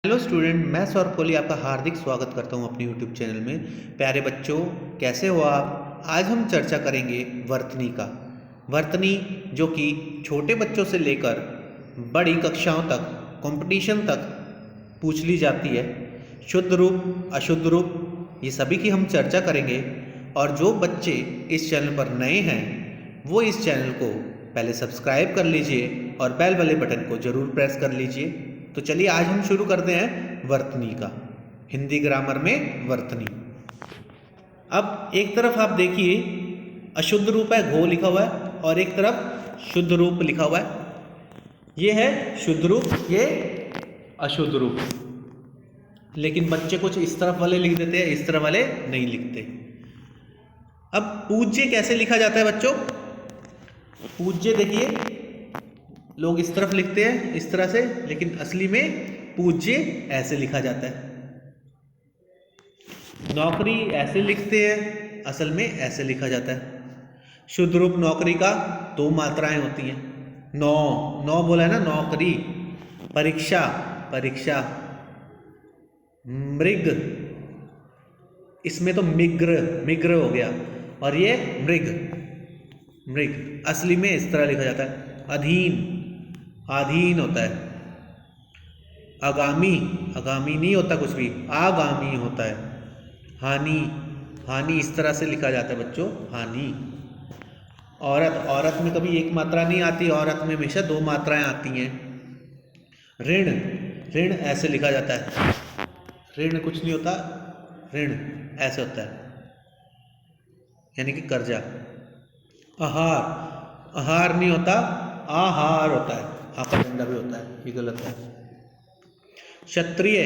Hello student, मैं सौरभ कोहली आपका हार्दिक स्वागत करता हूं अपने यूट्यूब चैनल में। प्यारे बच्चों, कैसे हो आप? आज हम चर्चा करेंगे वर्तनी का। वर्तनी जो कि छोटे बच्चों से लेकर बड़ी कक्षाओं तक, कंपटीशन तक पूछ ली जाती है। शुद्ध रूप, अशुद्ध रूप, ये सभी की हम चर्चा करेंगे। और जो बच्चे इस चैनल पर नए हैं वो इस चैनल को पहले सब्सक्राइब कर लीजिए और बेल वाले बटन को ज़रूर प्रेस कर लीजिए। तो चलिए आज हम शुरू करते हैं वर्तनी का। हिंदी ग्रामर में वर्तनी। अब एक तरफ आप देखिए अशुद्ध रूप है, घो लिखा हुआ है, और एक तरफ शुद्ध रूप लिखा हुआ है। ये है शुद्ध रूप, ये अशुद्ध रूप। लेकिन बच्चे कुछ इस तरफ वाले लिख देते हैं, इस तरफ वाले नहीं लिखते। अब पूज्य कैसे लिखा जाता है बच्चों? पूज्य देखिए, लोग इस तरफ लिखते हैं इस तरह से, लेकिन असली में पूज्य ऐसे लिखा जाता है। नौकरी ऐसे लिखते हैं, असल में ऐसे लिखा जाता है। शुद्ध रूप नौकरी का दो मात्राएं होती हैं। नौ, नौ बोला है ना, नौकरी। परीक्षा, परीक्षा। मृग, इसमें तो मिग्र, मिग्र हो गया, और ये मृग, मृग। असली में इस तरह लिखा जाता है। अधीन, अधीन होता है। आगामी, आगामी नहीं होता कुछ भी, आगामी होता है। हानि, हानि इस तरह से लिखा जाता है बच्चों, हानि। औरत, औरत में कभी एक मात्रा नहीं आती, औरत में हमेशा दो मात्राएं आती हैं। ऋण, ऋण ऐसे लिखा जाता है। ऋण कुछ नहीं होता, ऋण ऐसे होता है, यानी कि कर्जा। आहार, आहार नहीं होता, आहार होता है। आपका डंडा भी होता है, ये गलत है। क्षत्रिय,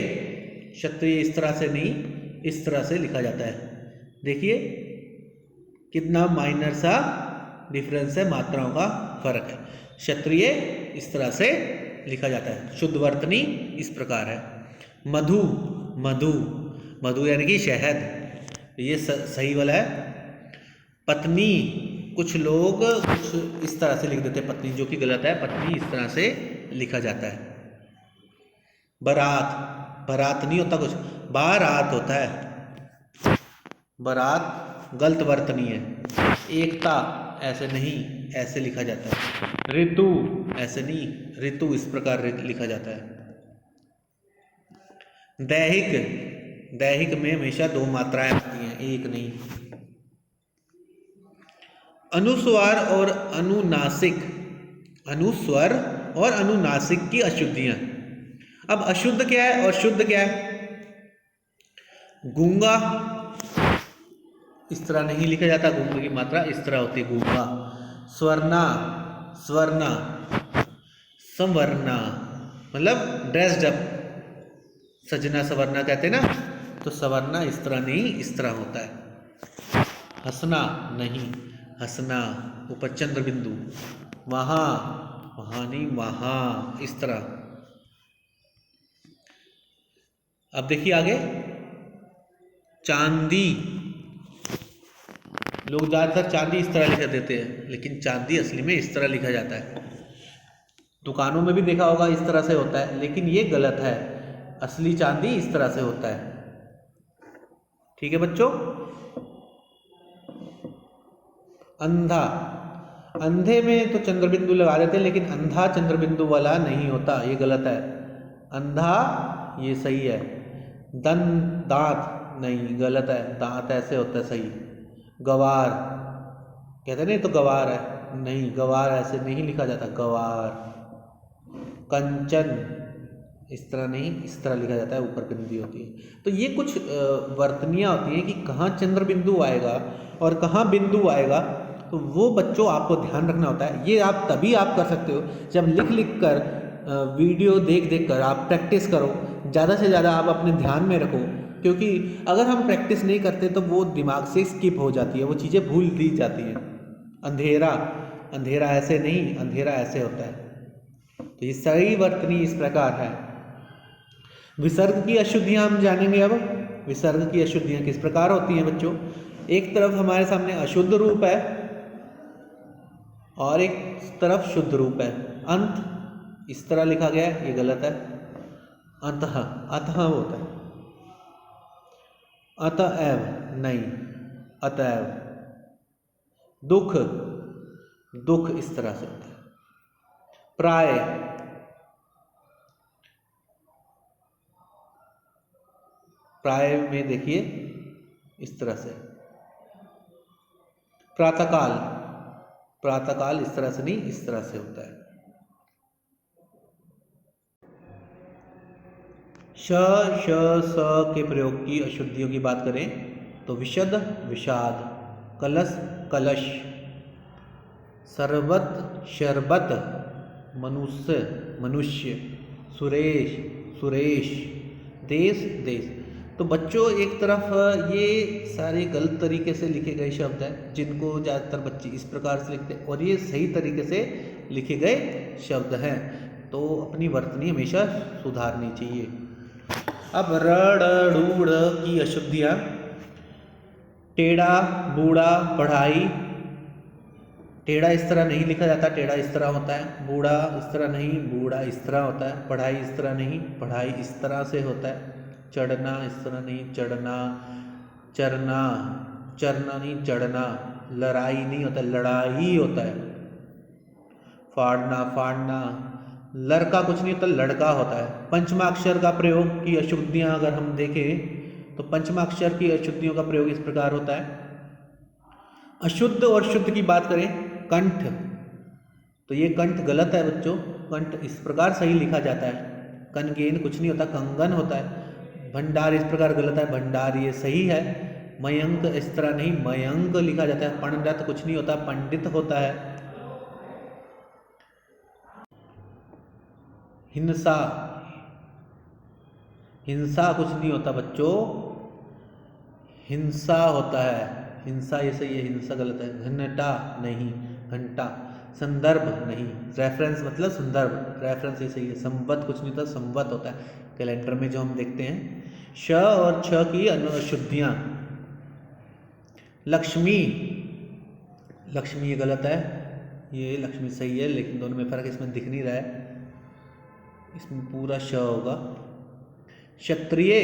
क्षत्रिय इस तरह से नहीं, इस तरह से लिखा जाता है। देखिए कितना माइनर सा डिफरेंस है, मात्राओं का फर्क है। क्षत्रिय इस तरह से लिखा जाता है। शुद्ध वर्तनी इस प्रकार है। मधु, मधु, मधु यानी कि शहद, ये सही वाला है। पत्नी, कुछ लोग कुछ इस तरह से लिख देते हैं पत्नी, जो कि गलत है। पत्नी इस तरह से लिखा जाता है। बारात, बारात नहीं होता कुछ, बारात होता है। बारात गलत वर्तनी है। एकता ऐसे नहीं, ऐसे लिखा जाता है। ऋतु ऐसे नहीं, ऋतु इस प्रकार लिखा जाता है। दैहिक, दैहिक में हमेशा दो मात्राएं आती हैं, एक नहीं। अनुस्वार और अनुनासिक, अनुस्वर और अनुनासिक की अशुद्धियां। अब अशुद्ध क्या है और शुद्ध क्या है? गूंगा इस तरह नहीं लिखा जाता, गूंगा की मात्रा इस तरह होती है, गूंगा। स्वर्णा, स्वर्णा, संवरना मतलब ड्रेस्ड अप, सजना सवरना कहते हैं ना, तो सवरना इस तरह नहीं, इस तरह होता है। हंसना नहीं, हंसना ऊपर चंद्र बिंदु, वहां, वहां नहीं, वहां, इस तरह। अब देखिए आगे, चांदी, लोग ज़्यादातर चांदी इस तरह लिख देते हैं, लेकिन चांदी असली में इस तरह लिखा जाता है। दुकानों में भी देखा होगा इस तरह से होता है, लेकिन ये गलत है। असली चांदी इस तरह से होता है। ठीक है बच्चों। अंधा, अंधे में तो चंद्रबिंदु लगा देते हैं, लेकिन अंधा चंद्रबिंदु वाला नहीं होता, ये गलत है। अंधा ये सही है। दांत नहीं, गलत है, दांत ऐसे होता है सही। गवार कहते नहीं, तो गवार है, नहीं, गवार ऐसे नहीं लिखा जाता, गवार। कंचन इस तरह नहीं, इस तरह लिखा जाता है, ऊपर बिंदी होती है। तो ये कुछ वर्तनियाँ होती हैं कि कहाँ चंद्र बिंदु आएगा और कहाँ बिंदु आएगा, तो वो बच्चों आपको ध्यान रखना होता है। ये आप तभी आप कर सकते हो जब लिख लिख कर, वीडियो देख देख कर आप प्रैक्टिस करो, ज़्यादा से ज़्यादा आप अपने ध्यान में रखो। क्योंकि अगर हम प्रैक्टिस नहीं करते तो वो दिमाग से स्किप हो जाती है, वो चीज़ें भूल दी जाती हैं। अंधेरा, अंधेरा ऐसे नहीं, अंधेरा ऐसे होता है। तो ये सही वर्तनी इस प्रकार है। विसर्ग की अशुद्धियां हम जानेंगे अब। विसर्ग की अशुद्धियां किस प्रकार होती हैं बच्चों? एक तरफ हमारे सामने अशुद्ध रूप है और एक तरफ शुद्ध रूप है। अंत इस तरह लिखा गया है, ये गलत है। अंतः, अतः होता है। अतएव नहीं, अतएव। दुख, दुख इस तरह से होता है। प्राय, प्राय में देखिए इस तरह से। प्रातःकाल, प्रातःकाल इस तरह से नहीं, इस तरह से होता है। श, श, स के प्रयोग की अशुद्धियों की बात करें तो विशद, विषाद, कलश, कलश, शरबत, शरबत, मनुष्य, मनुष्य, सुरेश, सुरेश, देश, देश। तो बच्चों एक तरफ ये सारे गलत तरीके से लिखे गए शब्द हैं जिनको ज़्यादातर बच्चे इस प्रकार से लिखते हैं, और ये सही तरीके से लिखे गए शब्द हैं, तो अपनी वर्तनी हमेशा सुधारनी चाहिए। अब र, ड़, रू, ड़ की अशुद्धियाँ। टेढ़ा, बूढ़ा, पढ़ाई। टेढ़ा इस तरह नहीं लिखा जाता, टेढ़ा इस तरह होता है। बूढ़ा इस तरह नहीं, बूढ़ा इस तरह होता है। पढ़ाई इस तरह नहीं, पढ़ाई इस तरह से होता है। चढ़ना इस तरह नहीं, चढ़ना। चरना, चरना नहीं, चढ़ना। लड़ाई नहीं होता, लड़ाई होता है। फाड़ना, फाड़ना। लड़का कुछ नहीं होता, लड़का होता है। पंचमाक्षर का प्रयोग की अशुद्धियाँ अगर हम देखें तो पंचमाक्षर की अशुद्धियों का प्रयोग इस प्रकार होता है। अशुद्ध और शुद्ध की बात करें, कंठ, तो ये कंठ गलत है बच्चों। कंठ इस प्रकार सही लिखा जाता है। कनगेन कुछ नहीं होता, कंगन होता है। भंडार इस प्रकार गलत है, भंडार ये सही है। मयंक इस तरह नहीं, मयंक लिखा जाता है। पंडित कुछ नहीं होता, पंडित होता है। हिंसा, हिंसा कुछ नहीं होता बच्चों, हिंसा होता है। हिंसा ये सही है, हिंसा गलत है। घंटा नहीं, घंटा। संदर्भ नहीं, रेफरेंस मतलब संदर्भ, रेफरेंस ये सही है। संवत कुछ नहीं होता, संवत होता है कैलेंडर में जो हम देखते हैं। श और छ की अशुद्धियाँ। लक्ष्मी, लक्ष्मी ये गलत है, ये लक्ष्मी सही है, लेकिन दोनों में फर्क इसमें दिख नहीं रहा है, इसमें पूरा श होगा। क्षत्रिय,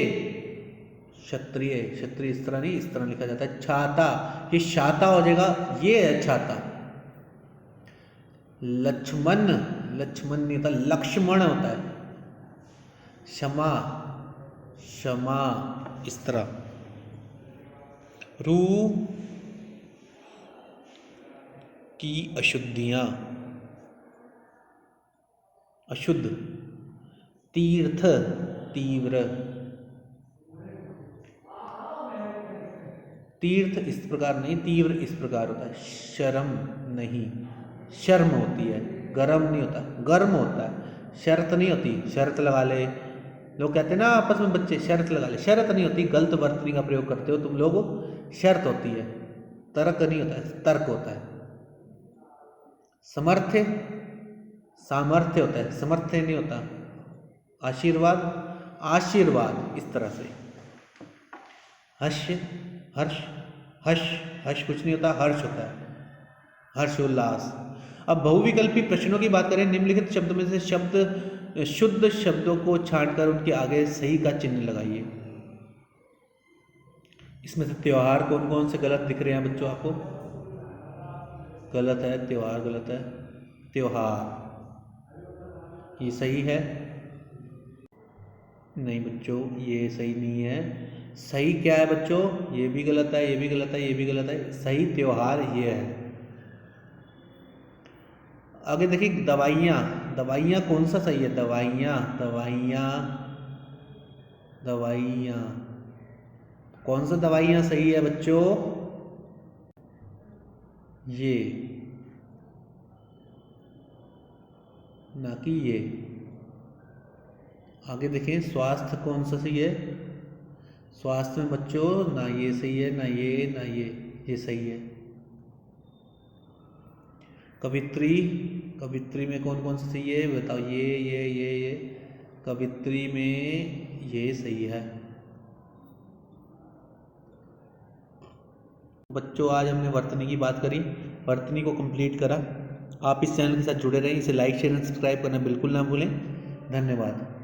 क्षत्रिय, क्षत्रिय इस तरह नहीं, इस तरह लिखा जाता है। छाता, ये छाता हो जाएगा, ये है छाता। लक्ष्मण, लक्ष्मण नहीं होता, लक्ष्मण होता है। क्षमा, क्षमा इस तरह। रू की अशुद्धियाँ। अशुद्ध, तीर्थ, तीव्र। तीर्थ इस प्रकार नहीं, तीव्र इस प्रकार होता है। शर्म नहीं, शर्म होती है। गर्म नहीं होता, गर्म होता है। शर्त नहीं होती, शर्त लगा ले। लोग कहते हैं ना आपस में बच्चे, शर्त लगा ले। शर्त नहीं होती, गलत वर्तनी का प्रयोग करते हो तुम लोग। शर्त होती है, तर्क नहीं होता है, तर्क होता है। समर्थ्य, सामर्थ्य होता है, समर्थ्य नहीं होता। आशीर्वाद, आशीर्वाद इस तरह से। हर्ष, हर्ष, हर्ष, हर्ष कुछ नहीं होता, हर्ष होता है। हर्ष, उल्लास। अब बहुविकल्पी प्रश्नों की बात करें, निम्नलिखित शब्द में से शब्द शुद्ध शब्दों को छांटकर उनके आगे सही का चिन्ह लगाइए। इसमें से त्योहार कौन कौन से गलत दिख रहे हैं बच्चों आपको? गलत है, त्योहार गलत है। त्योहार ये सही है नहीं बच्चों, ये सही नहीं है। सही क्या है बच्चों? ये भी गलत है, ये भी गलत है, ये भी गलत है। सही त्योहार ये है। आगे देखिए, दवाइयाँ, दवाइयाँ कौन सा सही है? दवाइयाँ, दवाइयाँ, दवाइयाँ कौन सा दवाइयाँ सही है बच्चों? ये, ना कि ये। आगे देखें, स्वास्थ्य कौन सा सही है? स्वास्थ्य में बच्चों ना ये सही है, ना ये, ना ये सही है। कवित्री, कवित्री में कौन कौन सा सही है बताओ? ये। कवित्री में ये सही है। बच्चों आज हमने वर्तनी की बात करी, वर्तनी को कंप्लीट करा। आप इस चैनल के साथ जुड़े रहें, इसे लाइक शेयर एंड सब्सक्राइब करना बिल्कुल ना भूलें। धन्यवाद।